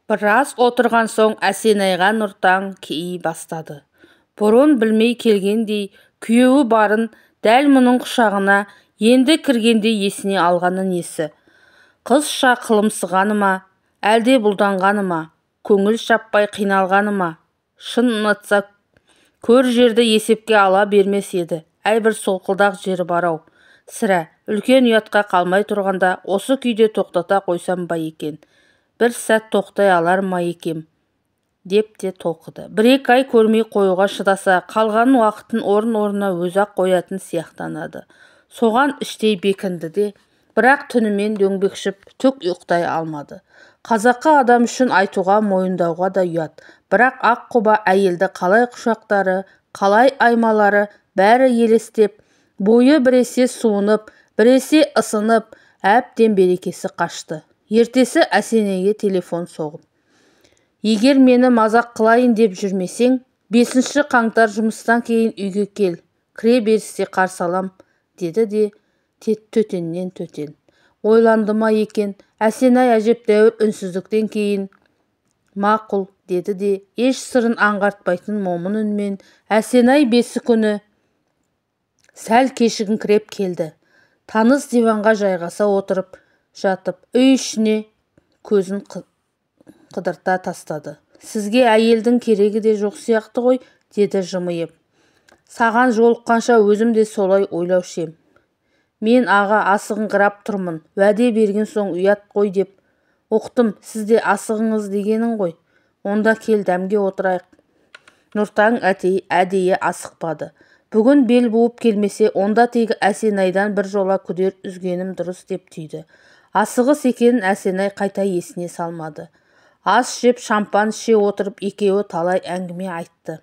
Біраз отырған соң Әсенайға Нұртаң кейи бастады. Бұрын білмей келгендей күйеуі барын дәл мұның құшағына енді кіргенде есіне алғаны несі? Қызша қылымсығаны ма, әлде бұлданғаны ма, көңіл шаппай қиналғаны ма? Шын ұнатса көр жерді есепке ала бермес еді. Әйбір солқылдақ жері бар-ау. Сірә, үлкен ұятқа қалмай тұрғанда осы күйде тоқтата қойсам ба екен? Бір сәт тоқтай алар ма екем? Деп те толқыды. Бір-екі ай көрмей қоюға шыдаса, қалған уақытын орын-орнына өзі-ақ қоятын сияқтанады. Соған іштей бекінді де, бірақ түнімен дөңбекшіп түк ұйықтай алмады. Қазақы адам үшін айтуға, мойындауға да ұят. Бірақ ақ құба әйелді қалай құшақтары, қалай аймалары бәрі елестеп, бойы біресе суынып, біресе ысынып, әбден берекесі қашты. Ертесі Әсенейге телефон соғып: «Егер мені мазақ қылайын деп жүрмесең, 5 қаңтар жұмыстан кейін үйге кел, кіре берісте қарсы алам», деді де төтеннен төтен. Ойланды ма екен? Әсенай әжептәуір үнсіздіктен кейін: «Мақұл», деді де еш сырын аңғартпайтын момын үнмен Әсенай 5 күні сәл кешігіңкіреп келді. Таныс диванға жайғаса отырып жатып, үй ішіне көзін қыдырта тастады. «Сізге әйелдің керегі де жоқ сияқты ғой», деді жымиып. «Саған жолыққанша өзім де солай ойлаушы ем. Мен аға асығыңқырап тұрмын, уәде берген соң ұят қой деп». «Ұқтым, сіз де асығыңыз дегенің ғой. Онда кел дәмге отырайық». Нұртаң әдейі асықпады. Бүгін бел буып келмесе, онда тегі Әсенайдан бір жола күдер үзгенім дұрыс деп түйді. Асығыс екенін Әсенай қайта есіне салмады. Ас жеп шампан іше отырып екеуі талай әңгіме айтты.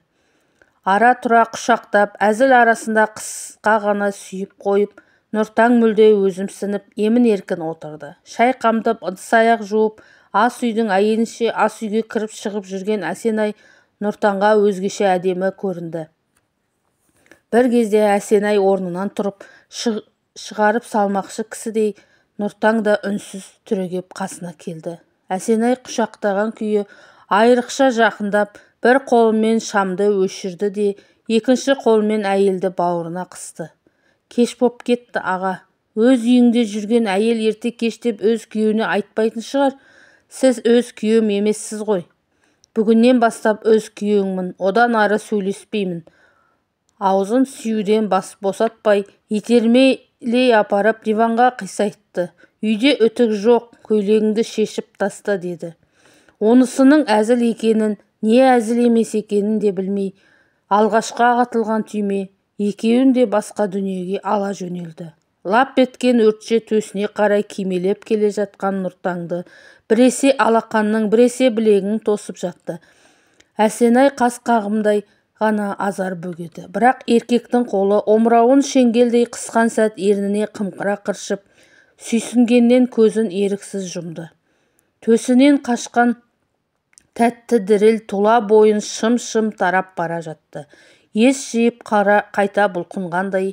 Ара-тұра құшақтап, әзіл арасында қысқа ғана сүйіп қойып, Нұртаң мүлде өзімсініп, емін-еркін отырды. Шай қамдап, ыдыс-аяқ жуып, ас үйдің әйелінше ас үйге кіріп шығып жүрген Әсенай Нұртаңға өзгеше әдемі көрінді. Бір кезде Әсенай орнынан тұрып, шығарып салмақшы кісідей, Нұртаң да үнсіз түрегеп қасына келді. Әсенай құшақтаған күйі айрықша жақындап, бір қолымен шамды өшірді де, екінші қолымен әйелді бауырына қысты. «Кеш боп кетті, аға. Өз үйіңде жүрген әйел ерте кештеп өз күйеуіне айтпайтын шығар. Сіз өз күйеуім емессіз ғой. Бүгіннен бастап өз күйеуіңмін, одан ары сөйлеспеймін». Аузын сүюден босатпай, итермелей апарып диванға қисайтты. «Үйде үтік жоқ, көйлегіңді шешіп таста», деді. Онысының әзіл екенін, не әзіл емес екенін де білмей, алғашқы ағытылған түйме екеуін де басқа дүниеге ала жөнелді. Лап еткен өртше төсіне қарай кимелеп келе жатқан Нұртаңды біресе алақанның, біресе білегін тосып жатты. Әсенай қас қағымдай ғана азар бөгеді. Бірақ еркектің қолы омырауын шеңгелдей қысқан сәт ерніне қымқыра қыршып, сүйсінгеннен көзін еріксіз жұмды. Төсінен қашқан тәтті діріл тұла бойын шым-шым тарап бара жатты. Ес жиып қайта бұлқынғандай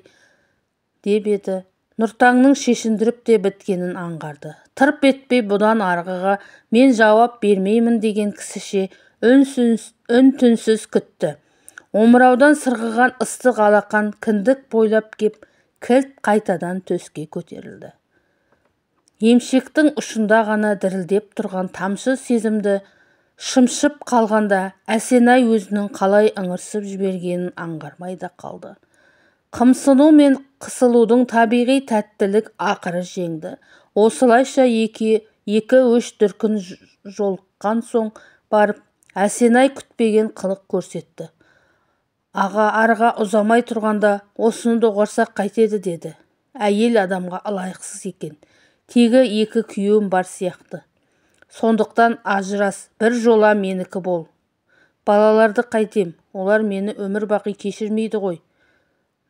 деп еді. Нұртаңның шешіндіріп те біткенін аңғарды. Тырп етпей бұдан арғыға мен жауап бермеймін деген кісіше үн-түнсіз күтті. Омыраудан сырғыған ыстық алақан кіндік бойлап кеп, кілт қайтадан төске көтерілді. Емшектің ұшында ғана дірілдеп тұрған тамшы сезімді шымшып қалғанда Әсенай өзінің қалай ыңырсып жібергенін аңғармай да қалды. Қымсыну мен қысылудың табиғи тәттілік ақыры жеңді. Осылайша екі-үш дүркін жолыққан соң барып Әсенай күтпеген қылық көрсетті. «Аға, арға ұзамай тұрғанда осыны доғарсақ қайтеді», деді. «Әйел адамға лайықсыз екен. Тегі 2 күйеуім бар сияқты. Сондықтан ажырас, бір жола менікі бол. Балаларды қайтем, олар мені өмір бақи кешірмейді ғой.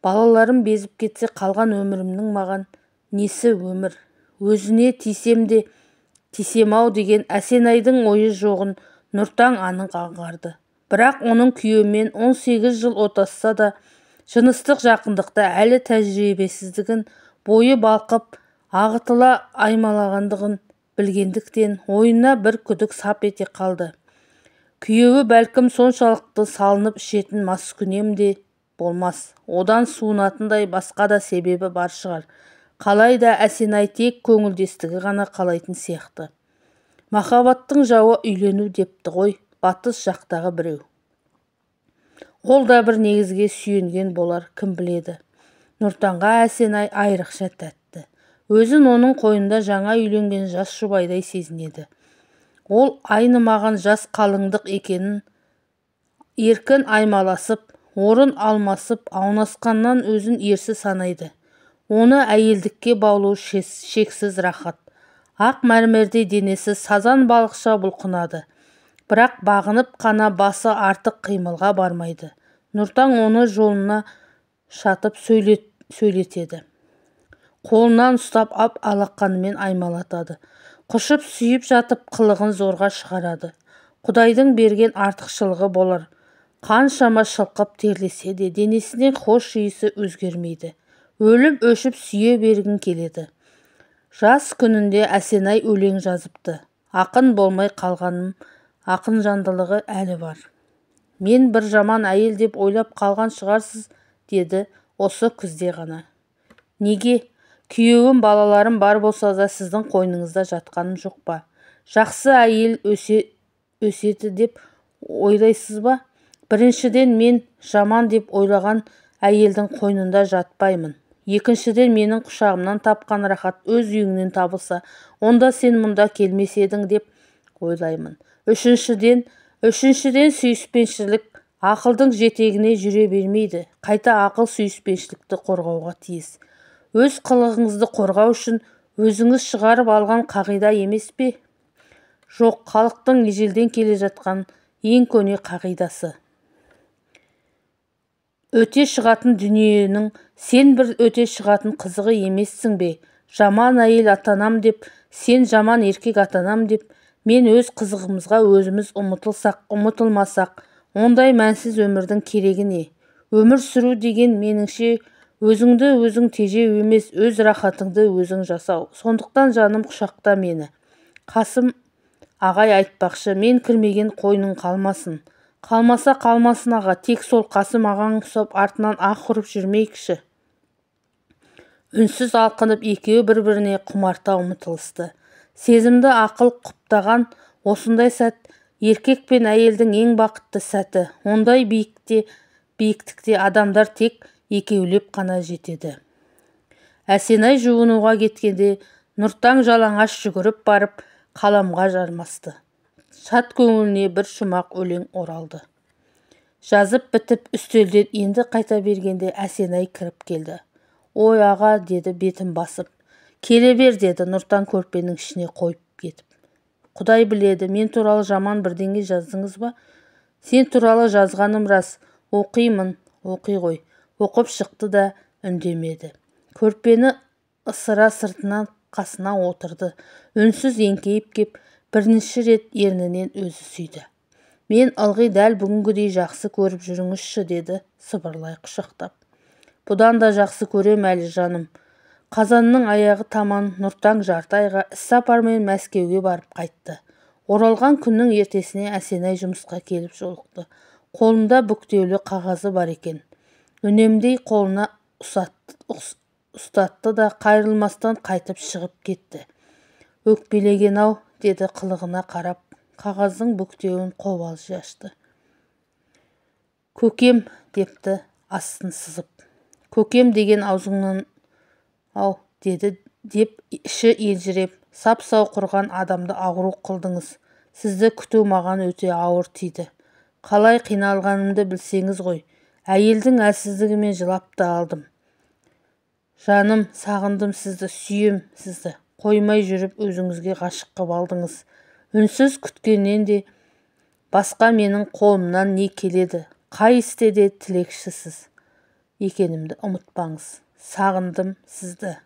Балаларым безіп кетсе қалған өмірімнің маған несі өмір? Өзіне тисем де тисем-ау» деген Әсенайдың ойы жоғын Нұртаң анық аңғарды. Бірақ оның күйеуімен 18 жыл отасса да, жыныстық жақындықта әлі тәжірибесіздігін, бойы балқып, ағытыла аймалағандығын білгендіктен ойына бір күдік сап ете қалды. Күйеуі бәлкім соншалықты салынып ішетін маскүнем де болмас. Одан суынатындай басқа да себебі бар шығар. Қалайда Әсенай тек көңілдестігі ғана қалайтын сияқты. Махаббаттың жауы үйлену депті ғой, батыс жақтағы біреу. Ол да бір негізге сүйенген болар, кім біледі. Нұртанға Әсенай айрықша тәтті. Өзін оның қойнында жаңа үйленген жас жұбайдай сезінеді. Ол айнымаған жас қалыңдық екенін, еркін аймаласып, орын алмасып, аунасқаннан өзін ерсі санайды. Оны әйелдікке баулу шексіз рахат. Ақ мәрмердей денесі сазан балықша бұлқынады. Бірақ бағынып қана басы артық қимылға бармайды. Нұртан оны жолына шатып сөйлетеді. Қолынан ұстап ап алақанымен аймалатады. Құшып сүйіп жатып қылығын зорға шығарады. Құдайдың берген артықшылығы болар. Қаншама шылқып терлесе де денесінен хош иісі өзгермейді. Өліп өшіп сүйе бергін келеді. Жас күнінде Әсенай өлең жазыпты. Ақын болмай қалғаным, ақын жандылығы әлі бар. Мен бір жаман әйел деп ойлап қалған шығарсыз, деді осы күзде ғана. Неге? Күйеуім, балаларым бар болса да сіздің қойныңызда жатқаным жоқ па? Жақсы әйел өсеті деп ойлайсыз ба? Біріншіден, мен жаман деп ойлаған әйелдің қойнында жатпаймын. Екіншіден, менің құшағымнан тапқан рахат өз үйіңнен табылса, онда сен мұнда келмес едің деп ойлаймын. Үшіншіден, сүйіспеншілік ақылдың жетегіне жүре бермейді. Қайта ақыл сүйіспеншілікті қорғауға тиіс. Өз қылығыңызды қорғау үшін өзіңіз шығарып алған қағида емес пе? Жоқ, халықтың ежелден келе жатқан ең көне қағидасы. Өте шығатын дүниенің сен бір өте шығатын қызығы емессің бе? Жаман әйел атанам деп, сен жаман еркек атанам деп, мен өз қызығымызға өзіміз ұмытылмасақ, ондай мәнсіз өмірдің керегі не? Өмір сүру деген меніңше өзіңді өзің тежеу емес, өз рахатыңды өзің жасау. Сондықтан жаным құшақта мені. Қасым ағай айтпақшы, мен кірмеген қойның қалмасын. Қалмаса қалмасын аға, тек сол Қасым ағаң ұсап артынан ақ ұрып жүрмейікші. Үнсіз алқынып екеуі бір-біріне құмарта ұмытылысты. Сезімді ақыл құптаған осындай сәт еркек пен әйелдің ең бақытты сәті. Ондай биіктікте адамдар тек екеулеп қана жетеді. Әсенай жуынуға кеткенде Нұртан жалаңаш жүгіріп барып қаламға жармасты. Шат көңіліне бір шумақ өлең оралды. Жазып бітіп үстелден енді қайта бергенде Әсенай кіріп келді. Ой аға, деді бетін басып. Келе бер, деді Нұртан көрпенің ішіне қойып кетіп. Құдай біледі, мен туралы жаман бірдеңе жаздыңыз ба? Сен туралы жазғаным рас, оқимын, оқи ғой. Оқып шықты да үндемеді. Көрпені ысыра сыртынан қасына отырды. Үнсіз еңкейіп кеп, бірінші рет ернінен өзі сүйді. Мен ылғи дәл бүгінгідей жақсы көріп жүріңізші, деді сыбырлай құшақтап. Бұдан да жақсы көрем әлі жаным. Қазанның аяғы таман Нұртан жарты айға іссапармен Мәскеуге барып қайтты. Оралған күннің ертесіне Әсенай жұмысқа келіп жолықты. Қолында бүктеулі қағазы бар екен. Үнемдей қолына ұстатты да қайрылмастан қайтып шығып кетті. Өкпелеген-ау, деді қылығына қарап, қағаздың бүктеуін қобалжи ашты. Көкем, депті астын сызып. Көкем деген аузыңнан ау, деді деп іші елжіреп, сап-сау құрған адамды ауру қылдыңыз. Сізді күту маған өте ауыр тиді. Қалай қиналғанымды білсеңіз ғой. Әйелдің әлсіздігімен жылап та алдым. Жаным, сағындым сізді, сүйем сізді. Қоймай жүріп өзіңізге ғашық қып алдыңыз. Үнсіз күткеннен де басқа менің қолымнан не келеді? Қай істе де тілекшісіз екенімді ұмытпаңыз. Сағындым сізді.